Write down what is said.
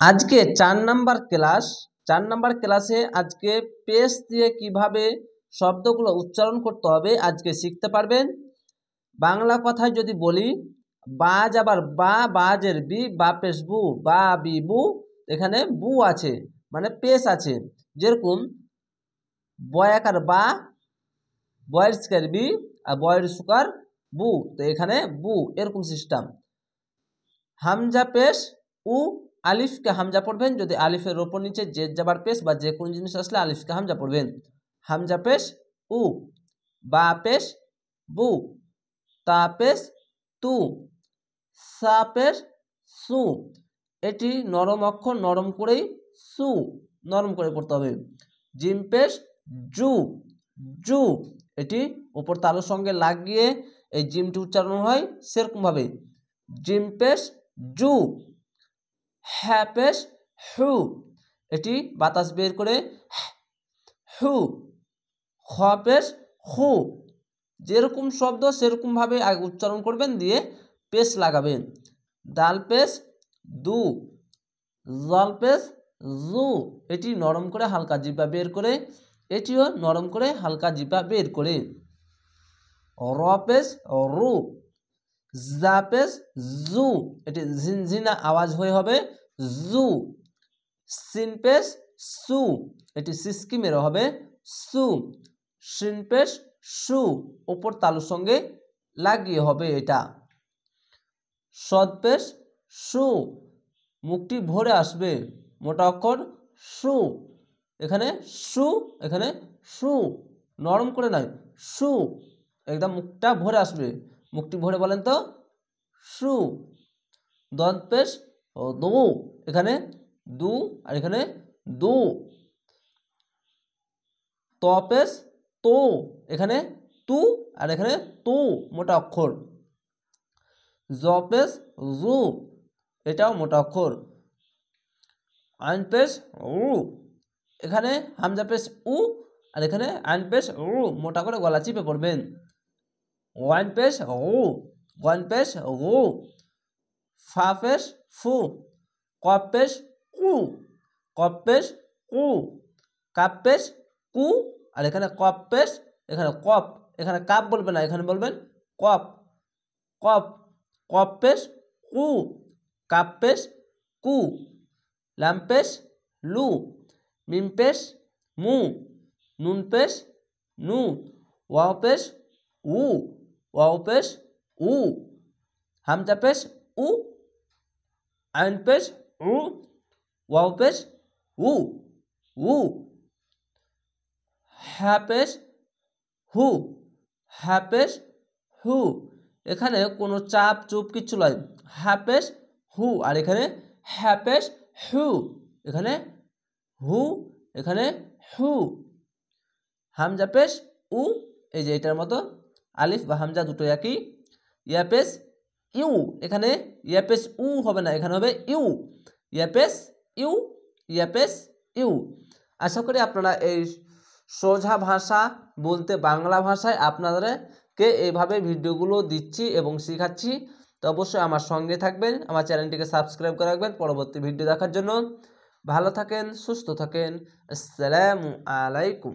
আজকে 4 নাম্বার ক্লাসে আজকে পেশ দিয়ে কিভাবে শব্দগুলো উচ্চারণ করতে হবে আজকে শিখতে পারবেন। বাংলা কথায় যদি বলি বাজ আবার বা বাজের বি বা পেশ বু বা বি বু, এখানে বু আছে মানে পেশ আছে। যেরকম বয়াকার বা বয়ের স্কার বি আর বয়ের সুকার বু, তো এখানে বু এরকম সিস্টেম। হামজা পেশ উ, আলিফকে হামজা পড়বেন, যদি আলিফের ওপর নিচে জেদ জাবার পেশ বা যে কোনো জিনিস আসলে আলিফকে হামজা পড়বেন। হামজা পেশ উ, বা পেশ বু, তা পেশ তু, সা পেশ সু। এটি নরম অক্ষর, নরম করেই সু নরম করে পড়তে হবে। জিম পেশ জু, জু, এটি ওপর তালুর সঙ্গে লাগিয়ে এই জিমটি উচ্চারণ হয় সেরকমভাবে। জিম পেশ জু। হ্যাঁ পেশ হু, এটি বাতাস বের করে হু। খ পেশ হু, যেরকম শব্দ সেরকমভাবে আগে উচ্চারণ করবেন, দিয়ে পেশ লাগাবেন। দাল পেশ দু, জল পেশ জু, এটি নরম করে হালকা জিহ্বা বের করে, এটিও নরম করে হালকা জিহ্বা বের করে। র পেশ রু, জা পেশ জু, এটি ঝিনঝিনা আওয়াজ হয়ে হবে জু। সিন পেশ সু, এটি সিসকি মেরে হবে সু। সিন পেশ সু, ওপর তালুর সঙ্গে লাগিয়ে হবে এটা। সদ পেশ সু, মুখটি ভরে আসবে, মোটা অক্ষর সু, এখানে সু, এখানে সু, নরম করে নয় সু, একদম মুখটা ভরে আসবে। মুখটি ভরে বলেন তো সু। দন্ত পেশ দু, এখানে দু আর এখানে দু। ত পেশ তো, এখানে তু আর এখানে তু, মোটা অক্ষর। জ পেশ জু, এটাও মোটা অক্ষর। আইন পেশ উ, এখানে হামজা পেশ উ আর এখানে আইন পেশ উ, মোটা করে গলা চিপে পড়বেন। ওয়াইন পেশ উ, ওয়াইন পেশ উ। ফা পেশ ফু, কপ পেশ কু, কপ পেশ কু। কাপ পেশ কু আর এখানে কপ পেশ, এখানে কপ, এখানে কাপ বলবেন না, এখানে বলবেন কপ, কপ। কপ পেশ কু, কাপ পেশ কু। লাম পেশ লু, মিম পেশ মু, নুন পেশ নু, ওয়াও পেশ উ, ওয়াও পেশ উ। হামজা পেশ উ, আইন পেশ উ, ওয়াও পেশ উ, উ। হ্যাঁ পেশ হু, হ্যাঁ পেশ হু, এখানে কোনো চাপ চুপ কিচ্ছু নয়। হ্যাঁ পেশ হু আর এখানে হ্যাঁ পেশ হু, এখানে হু, এখানে হু। হামজা পেশ উ, এই যে এটার মতো আলিফ বা হামজা দুটো একই। ইয়া পেশ ইউ, এখানে ইয়া পেশ উ হবে না, এখানে হবে ইউ। ইয়া পেশ ইউ, ইয়া পেশ ইউ। আশা করি আপনারা এই সোজা ভাষা বলতে বাংলা ভাষায় আপনাদেরকে এইভাবে ভিডিওগুলো দিচ্ছি এবং শেখাচ্ছি। তো অবশ্যই আমার সঙ্গে থাকবেন, আমার চ্যানেলটিকে সাবস্ক্রাইব করে রাখবেন পরবর্তী ভিডিও দেখার জন্য। ভালো থাকেন, সুস্থ থাকেন। আসসালামু আলাইকুম।